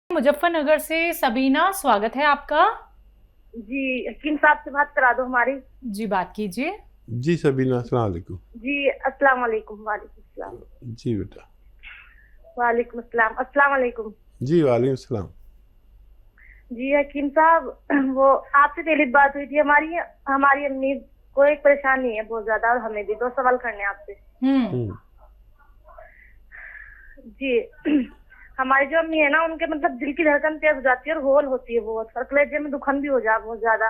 मुजफ्फरनगर से सबीना, स्वागत है आपका। जी हकीम साहब से बात करा दो हमारी। जी बात कीजिए। जी सबीना, अस्सलाम वालेकुम। जी अस्सलाम वालेकुम। वालेकुम अस्सलाम। जी बेटा। वालेकुम अस्सलाम। अस्सलाम वालेकुम। जी वालेकुम सलाम। जी हकीम साहब, वो आपसे पहले बात हुई थी हमारी हमारी अम्मी को एक परेशानी है बहुत ज्यादा, और हमें भी 2 सवाल करने हैं आपसे। जी हमारी जो अम्मी है ना, उनके मतलब दिल की धड़कन तेज हो जाती है और होल होती है बहुत, और कलेजे में दुखन भी हो जा बहुत ज्यादा।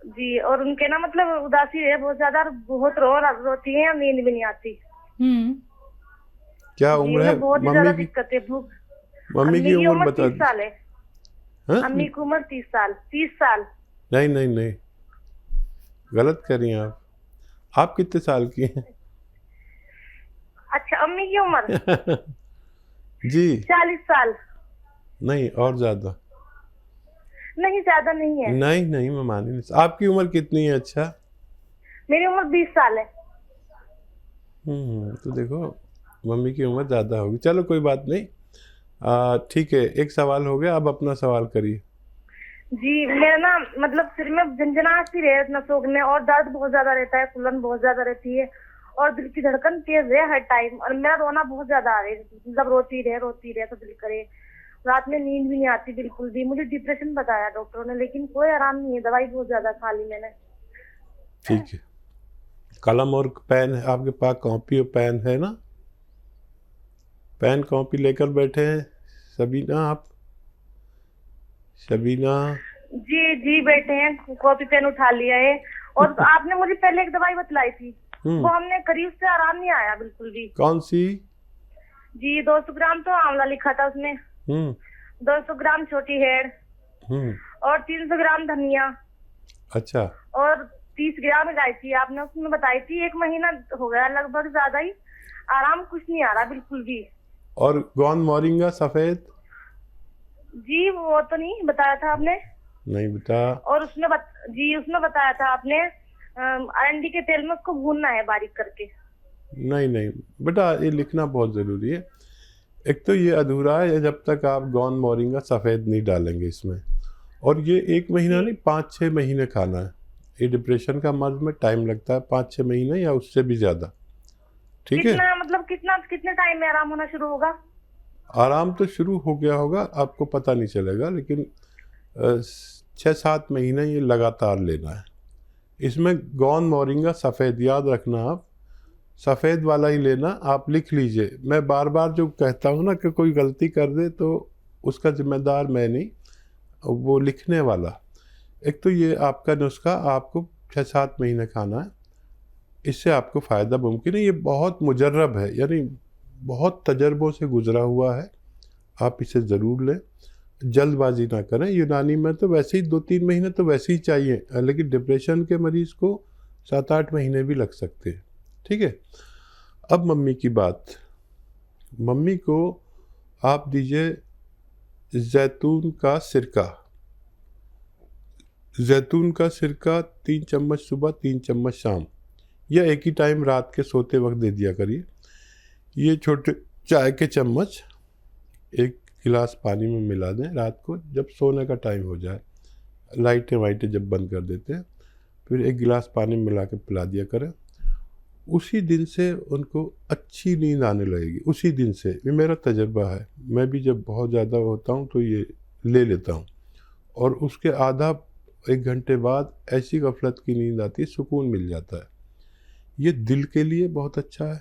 जी, और उनके ना मतलब उदासी है बहुत ज्यादा, बहुत रोती है, नींद भी नहीं आती। क्या जी उम्र है उन्हें बहुत ही मम्मी ज्यादा की? दिक्कत है भूख। मम्मी अम्मी की की उम्र उम्र बता 30 साल है। हाँ? अम्मी की उम्र 30 साल। 30 साल। नहीं नहीं नहीं, गलत कर रही हैं आप कितने साल की हैं? अच्छा, अम्मी की उम्र जी 40 साल। नहीं, और ज्यादा। नहीं, ज्यादा नहीं है। नहीं नहीं, मैं मान ही नहीं। आपकी उम्र कितनी है? अच्छा, मेरी उम्र 20 साल है। तो देखो मम्मी की उम्र ज्यादा होगी। चलो कोई बात नहीं, ठीक है, एक सवाल हो गया, अब अपना सवाल करिए। जी मेरा ना मतलब सिर में झंझनाहट सी रहे नसों में, और दर्द बहुत ज्यादा रहता है, फुलन बहुत ज्यादा रहती है, और दिल की धड़कन तेज है हर टाइम, और मेरा रोना बहुत ज्यादा आ रहा है, मतलब रोती रहे तो दिल करे। रात में नींद भी नहीं आती बिल्कुल भी। मुझे डिप्रेशन बताया डॉक्टरों ने, लेकिन कोई आराम नहीं है, दवाई बहुत ज्यादा खा ली मैंने। ठीक है, कलम और पेन है आपके पास? कॉपी और पेन है ना? पेन कॉपी लेकर बैठे हैं सबीना आप? सबीना? जी जी बैठे हैं, कॉपी पेन उठा लिया है। और आपने मुझे पहले एक दवाई बतलाई थी, वो हमने करी, उससे आराम नहीं आया बिल्कुल भी। कौन सी? जी 200 ग्राम तो आंवला लिखा था उसमें, 200 ग्राम छोटी हेड़, और 300 ग्राम धनिया, अच्छा, और 30 ग्राम इलायची आपने उसमें बताई थी। 1 महीना हो गया लगभग, ज्यादा ही। आराम कुछ नहीं आ रहा बिल्कुल भी। और गौन मोरिंगा सफेद? जी वो तो नहीं बताया था आपने। नहीं बेटा। और जी उसमें बताया था आपने अरंडी के तेल में उसको भूनना है बारीक करके। नहीं नहीं बेटा, ये लिखना बहुत ज़रूरी है। एक तो ये अधूरा है जब तक आप गौन मोरिंगा सफ़ेद नहीं डालेंगे इसमें। और ये 1 महीना नहीं, 5-6 महीने खाना है। ये डिप्रेशन का मर्ज में टाइम लगता है, 5-6 महीने या उससे भी ज़्यादा। ठीक है? कितना मतलब कितने टाइम में आराम होना शुरू होगा? आराम तो शुरू हो गया होगा, आपको पता नहीं चलेगा, लेकिन 6-7 महीने ये लगातार लेना है। इसमें गौन मोरिंगा सफ़ेद, याद रखना आप, सफ़ेद वाला ही लेना। आप लिख लीजिए। मैं बार बार जो कहता हूँ ना कि कोई गलती कर दे तो उसका जिम्मेदार मैं नहीं, वो लिखने वाला। एक तो ये आपका नुस्खा आपको 6-7 महीने खाना है, इससे आपको फ़ायदा मुमकिन है। ये बहुत मुजर्रब है, यानी बहुत तजर्बों से गुजरा हुआ है। आप इसे ज़रूर लें, जल्दबाजी ना करें। यूनानी में तो वैसे ही 2-3 महीने तो वैसे ही चाहिए, लेकिन डिप्रेशन के मरीज़ को 7-8 महीने भी लग सकते हैं। ठीक है? अब मम्मी की बात। मम्मी को आप दीजिए जैतून का सिरका। जैतून का सिरका 3 चम्मच सुबह, 3 चम्मच शाम, या एक ही टाइम रात के सोते वक्त दे दिया करिए। ये छोटे चाय के चम्मच 1 गिलास पानी में मिला दें रात को, जब सोने का टाइम हो जाए, लाइटें वाइटें जब बंद कर देते हैं, फिर 1 गिलास पानी में मिला के पिला दिया करें। उसी दिन से उनको अच्छी नींद आने लगेगी, उसी दिन से। ये मेरा तजर्बा है, मैं भी जब बहुत ज़्यादा होता हूँ तो ये ले लेता हूँ, और उसके आधा 1 घंटे बाद ऐसी गफलत की नींद आती है, सुकून मिल जाता है। ये दिल के लिए बहुत अच्छा है,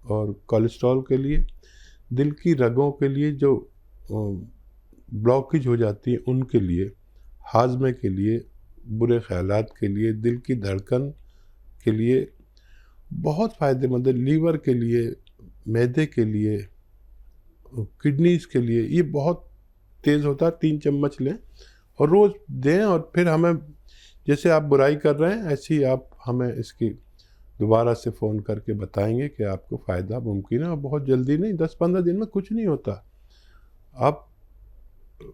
और कोलेस्ट्रॉल के लिए, दिल की रगों के लिए जो ब्लॉकेज हो जाती है उनके लिए, हाजमे के लिए, बुरे ख्यालात के लिए, दिल की धड़कन के लिए बहुत फ़ायदेमंद है। लीवर के लिए, मैदे के लिए, किडनीज़ के लिए ये बहुत तेज़ होता है। 3 चम्मच लें और रोज़ दें, और फिर हमें, जैसे आप बुराई कर रहे हैं ऐसे ही आप हमें इसकी दोबारा से फ़ोन करके बताएंगे कि आपको फ़ायदा मुमकिन है। और बहुत जल्दी नहीं, 10-15 दिन में कुछ नहीं होता। आप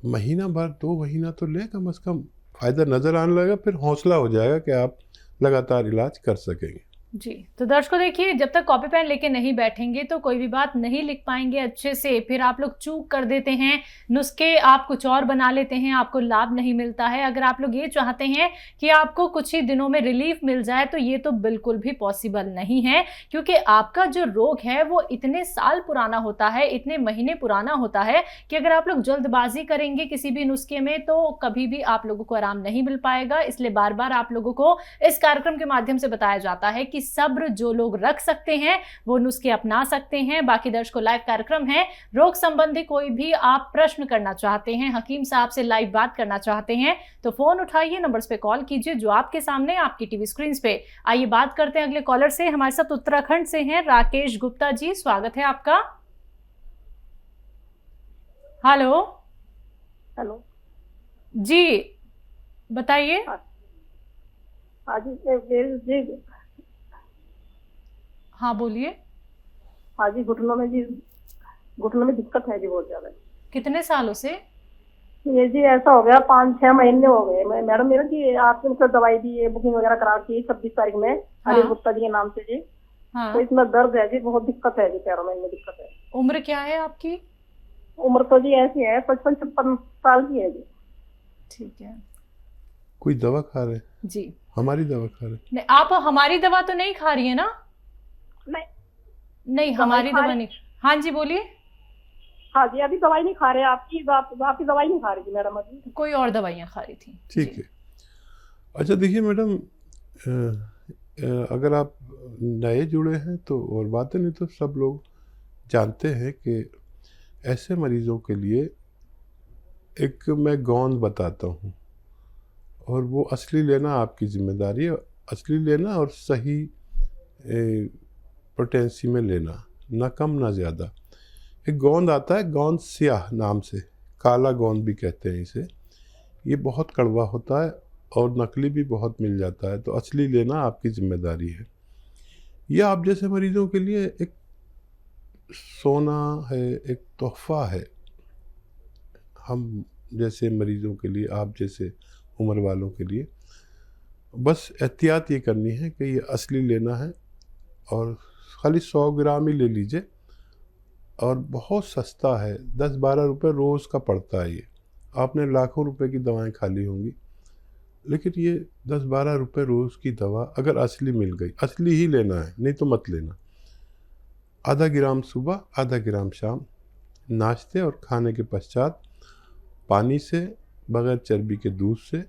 महीना भर, 2 महीना तो लें कम से कम, फ़ायदा नज़र आने लगेगा, फिर हौसला हो जाएगा कि आप लगातार इलाज कर सकेंगे। जी, तो दर्शकों देखिए, जब तक कॉपी पेन लेके नहीं बैठेंगे तो कोई भी बात नहीं लिख पाएंगे अच्छे से। फिर आप लोग चूक कर देते हैं, नुस्खे आप कुछ और बना लेते हैं, आपको लाभ नहीं मिलता है। अगर आप लोग ये चाहते हैं कि आपको कुछ ही दिनों में रिलीफ मिल जाए तो ये तो बिल्कुल भी पॉसिबल नहीं है, क्योंकि आपका जो रोग है वो इतने साल पुराना होता है, इतने महीने पुराना होता है कि अगर आप लोग जल्दबाजी करेंगे किसी भी नुस्खे में तो कभी भी आप लोगों को आराम नहीं मिल पाएगा। इसलिए बार बार आप लोगों को इस कार्यक्रम के माध्यम से बताया जाता है कि सब्र जो लोग रख सकते हैं वो नुस्खे अपना सकते हैं। बाकी दर्शकों, लाइव कार्यक्रम है, रोग संबंधी कोई भी आप प्रश्न करना चाहते हैं, हकीम साहब से लाइव बात करना चाहते हैं तो फोन उठाइए, नंबर्स पे कॉल कीजिए जो आपके सामने आपकी टीवी स्क्रीन पे। आइए बात करते हैं अगले कॉलर से। हमारे साथ उत्तराखंड से हैं राकेश गुप्ता जी, स्वागत है आपका। हेलो। हेलो जी बताइए। हाँ जी जी। हाँ बोलिए। हाँ जी, घुटनों में दिक्कत है जी, बहुत ज्यादा। कितने सालों से? ये जी ऐसा हो गया, 5-6 महीने हो गए। मैं मैडम, मेरा जी आपने मतलब दवाई दी है, बुकिंग वगैरह करा की 26 तारीख में, अनिल गुप्ता जी के नाम से जी। हाँ। तो इसमें दर्द है जी, बहुत दिक्कत है जी, पैरों में दिक्कत है। उम्र क्या है आपकी? उम्र तो जी ऐसी है 55-56 साल की है जी। ठीक है। कोई दवा खा रहे हैं? जी। हमारी दवा खा रहे हैं? नहीं, आप हमारी दवा तो नहीं खा रही है ना? नहीं हमारी दवा नहीं। हाँ जी बोलिए। हाँ जी, अभी दवाई नहीं खा रहे, आपकी दवाई नहीं खा रही थी मैडम, अभी कोई और दवाइयाँ खा रही थी। ठीक है। अच्छा देखिए मैडम, अगर आप नए जुड़े हैं तो और बात है, नहीं तो सब लोग जानते हैं कि ऐसे मरीज़ों के लिए एक मैं गोंद बताता हूँ, और वो असली लेना आपकी जिम्मेदारी है। असली लेना और सही पोटेंसी में लेना, ना कम ना ज़्यादा। एक गोंद आता है, गोंद स्याह नाम से, काला गोंद भी कहते हैं इसे। ये बहुत कड़वा होता है और नकली भी बहुत मिल जाता है, तो असली लेना आपकी जिम्मेदारी है। यह आप जैसे मरीज़ों के लिए एक सोना है, एक तोहफा है। हम जैसे मरीज़ों के लिए, आप जैसे उम्र वालों के लिए बस एहतियात ये करनी है कि ये असली लेना है, और खाली 100 ग्राम ही ले लीजिए, और बहुत सस्ता है, 10-12 रुपये रोज़ का पड़ता है। ये आपने लाखों रुपए की दवाएं खा ली होंगी, लेकिन ये 10-12 रुपये रोज़ की दवा अगर असली मिल गई, असली ही लेना है, नहीं तो मत लेना। आधा ग्राम सुबह, आधा ग्राम शाम, नाश्ते और खाने के पश्चात, पानी से, बगैर चर्बी के दूध से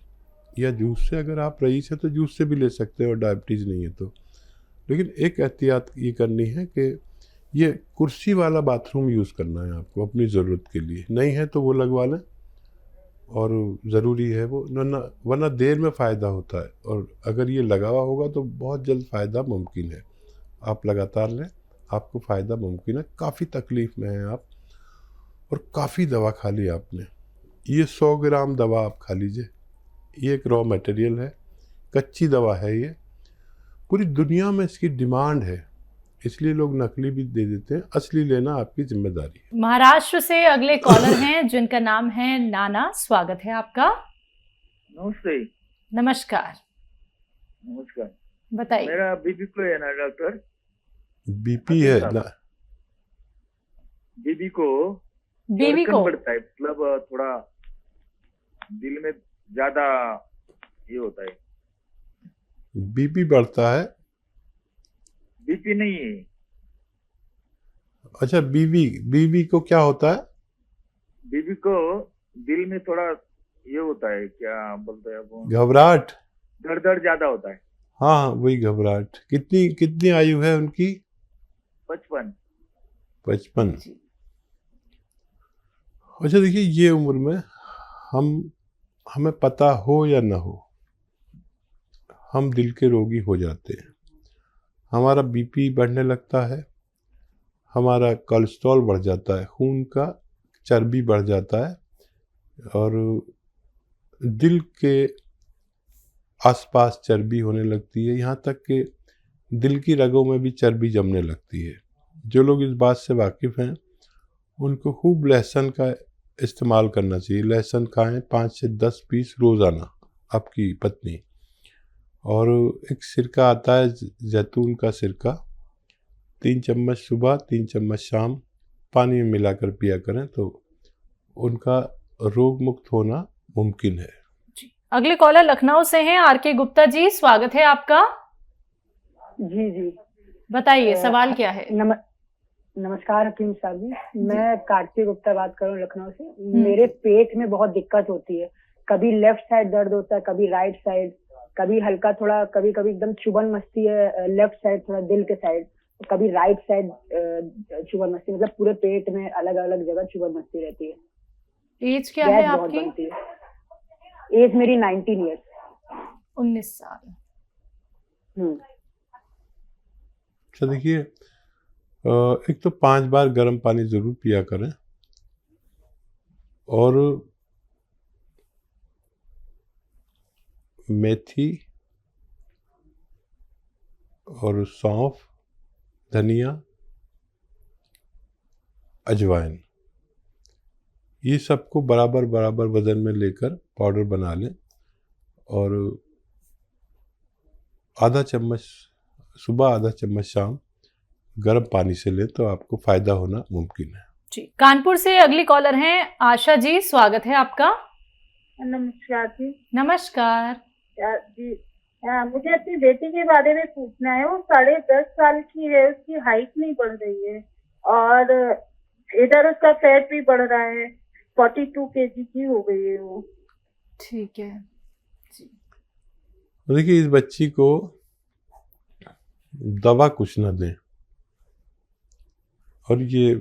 या जूस से। अगर आप रईस है तो जूस से भी ले सकते हो, डायबिटीज़ नहीं है तो। लेकिन एक एहतियात ये करनी है कि ये कुर्सी वाला बाथरूम यूज़ करना है आपको अपनी ज़रूरत के लिए। नहीं है तो वो लगवा लें, और ज़रूरी है वो, वरना देर में फ़ायदा होता है, और अगर ये लगा हुआ होगा तो बहुत जल्द फ़ायदा मुमकिन है। आप लगातार लें, आपको फ़ायदा मुमकिन है। काफ़ी तकलीफ़ में हैं आप और काफ़ी दवा खा ली आपने। ये 100 ग्राम दवा आप खा लीजिए। ये एक रॉ मटेरियल है, कच्ची दवा है ये। पूरी दुनिया में इसकी डिमांड है, इसलिए लोग नकली भी दे देते हैं। असली लेना आपकी जिम्मेदारी है। महाराष्ट्र से अगले कॉलर हैं जिनका नाम है नाना, स्वागत है आपका। नमस्ते। नमस्कार। नमस्कार। बताइए। मेरा बीपी को है ना डॉक्टर? बीपी है ना? बीबी को बीवी को बढ़ता है, मतलब थोड़ा दिल में ज्यादा ये होता है। बीपी बढ़ता है? बीपी नहीं है। अच्छा, बीवी को क्या होता है? बीबी को दिल में थोड़ा ये होता है, क्या बोलते हैं वो, घबराहट। दर्द ज्यादा होता है। हाँ, वही घबराहट। कितनी आयु है उनकी? 55। 55। अच्छा देखिए, ये उम्र में हमें पता हो या ना हो, हम दिल के रोगी हो जाते हैं। हमारा बीपी बढ़ने लगता है, हमारा कोलेस्ट्रॉल बढ़ जाता है, खून का चर्बी बढ़ जाता है, और दिल के आसपास चर्बी होने लगती है। यहाँ तक कि दिल की रगों में भी चर्बी जमने लगती है। जो लोग इस बात से वाकिफ़ हैं उनको खूब लहसुन का इस्तेमाल करना चाहिए। लहसुन खाएं 5 से 10 पीस रोज़ाना, आपकी पत्नी, और एक सिरका आता है जैतून का सिरका, 3 चम्मच सुबह 3 चम्मच शाम पानी में मिलाकर पिया करें तो उनका रोग मुक्त होना मुमकिन है। जी, अगले कॉलर लखनऊ से हैं आर.के. गुप्ता जी, स्वागत है आपका। जी जी बताइए सवाल क्या है। नमस्कार हकीम साहब जी, मैं कार्तिक गुप्ता बात कर रहा हूँ लखनऊ से। मेरे पेट में बहुत दिक्कत होती है, कभी लेफ्ट साइड दर्द होता है, कभी राइट साइड, कभी हल्का थोड़ा, कभी कभी एकदम चुभन मचती है लेफ्ट साइड थोड़ा दिल के साइड, कभी राइट साइड चुभन मचती, मतलब पूरे पेट में अलग अलग जगह चुभन मचती रहती है। एज क्या है गैस बहुत आपकी? बनती है। एज मेरी 19 ईयर्स। 19 साल। अच्छा देखिए, एक तो 5 बार गर्म पानी ज़रूर पिया करें और मेथी और सौंफ, धनिया, अजवाइन, ये सबको बराबर बराबर वज़न में लेकर पाउडर बना लें और आधा चम्मच सुबह आधा चम्मच शाम गर्म पानी से लें तो आपको फ़ायदा होना मुमकिन है। जी, कानपुर से अगली कॉलर हैं आशा जी, स्वागत है आपका। नमस्कार जी। नमस्कार। जी मुझे अपनी बेटी के बारे में पूछना है। वो 10.5 साल की है, उसकी हाइट नहीं बढ़ रही है और इधर उसका फैट भी बढ़ रहा है, 42 kg की हो गई है वो। ठीक है जी। देखिए, इस बच्ची को दवा कुछ ना दें और ये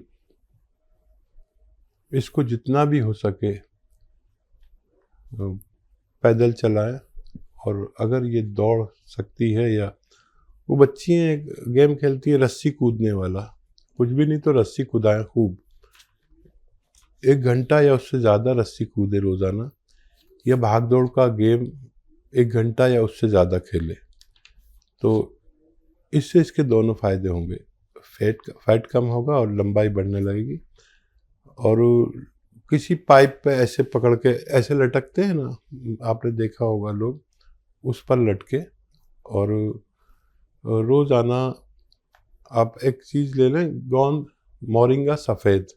इसको जितना भी हो सके पैदल चलाएं और अगर ये दौड़ सकती है या वो बच्ची हैं गेम खेलती है रस्सी कूदने वाला, कुछ भी नहीं तो रस्सी कूदाएं खूब, 1 घंटा या उससे ज़्यादा रस्सी कूदे रोज़ाना, या भाग दौड़ का गेम 1 घंटा या उससे ज़्यादा खेले तो इससे इसके दोनों फायदे होंगे, फैट कम होगा और लंबाई बढ़ने लगेगी। और किसी पाइप पे ऐसे पकड़ के ऐसे लटकते हैं ना, आपने देखा होगा लोग, उस पर लटके और रोज़ाना आप एक चीज़ ले लें, गोंद मोरिंगा सफ़ेद,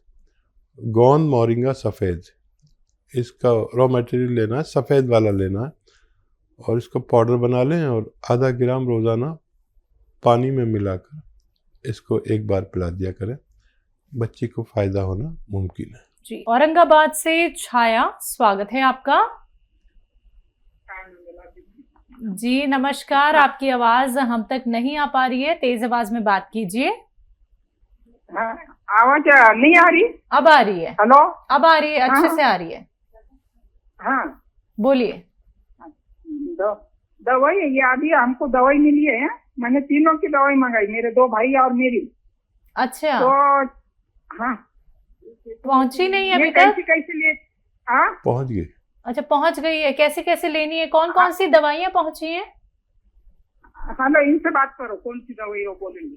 गोंद मोरिंगा सफ़ेद, इसका रॉ मटेरियल लेना है, सफ़ेद वाला लेना है और इसको पाउडर बना लें और आधा ग्राम रोज़ाना पानी में मिलाकर इसको एक बार पिला दिया करें, बच्ची को फ़ायदा होना मुमकिन है। जी, औरंगाबाद से छाया, स्वागत है आपका। जी नमस्कार, आपकी आवाज हम तक नहीं आ पा रही है, तेज आवाज में बात कीजिए। आवाज नहीं आ रही? अब आ रही है। हेलो, अब आ रही है, अच्छे से आ रही है। हाँ बोलिए। दवाई ये अभी हमको दवाई मिली है, मैंने तीनों की दवाई मंगाई, मेरे 2 भाई और मेरी। अच्छा, तो हाँ, पहुंची नहीं है ये अभी तक? कैसे लिए? हाँ पहुंच गई। अच्छा, पहुंच गई है, कैसे कैसे लेनी है, कौन कौन सी दवाइयाँ पहुंची हैं? हेलो, इनसे बात करो, कौन सी दवाई वो बोलेंगे।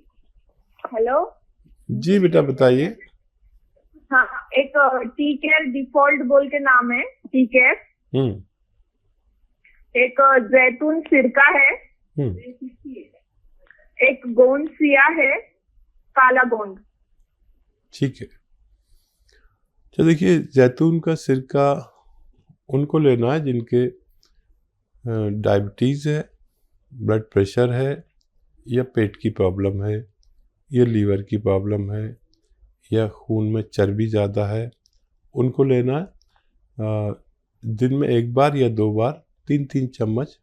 हेलो जी बेटा बताइए। हाँ, एक टी केयर डिफॉल्ट बोल के नाम है, टी केयर। एक जैतून सिरका है, एक गोंद सिया है, काला गोंद। ठीक है, तो देखिए जैतून का सिरका उनको लेना है जिनके डायबिटीज़ है, ब्लड प्रेशर है, या पेट की प्रॉब्लम है, या लीवर की प्रॉब्लम है, या खून में चर्बी ज़्यादा है, उनको लेना है दिन में 1 बार या 2 बार 3-3 चम्मच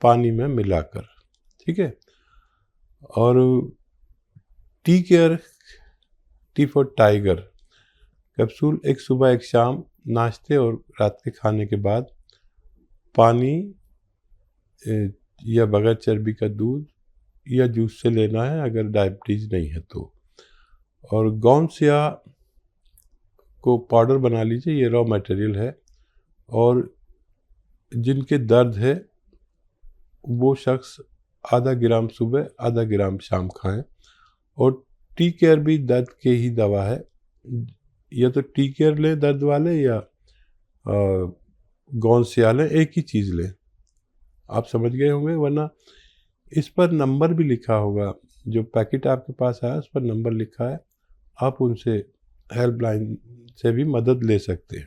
पानी में मिलाकर, ठीक है। और tea care, T for tiger capsule, एक सुबह एक शाम नाश्ते और रात के खाने के बाद पानी या बगैर चर्बी का दूध या जूस से लेना है अगर डायबिटीज़ नहीं है तो। और गोंद सिया को पाउडर बना लीजिए, ये रॉ मटेरियल है, और जिनके दर्द है वो शख्स आधा ग्राम सुबह आधा ग्राम शाम खाएं। और टी केयर भी दर्द के ही दवा है, या तो टी केयर लें दर्द वाले या गोंद सिया लें, एक ही चीज़ लें। आप समझ गए होंगे, वरना इस पर नंबर भी लिखा होगा, जो पैकेट आपके पास आया उस पर नंबर लिखा है, आप उनसे हेल्पलाइन से भी मदद ले सकते हैं।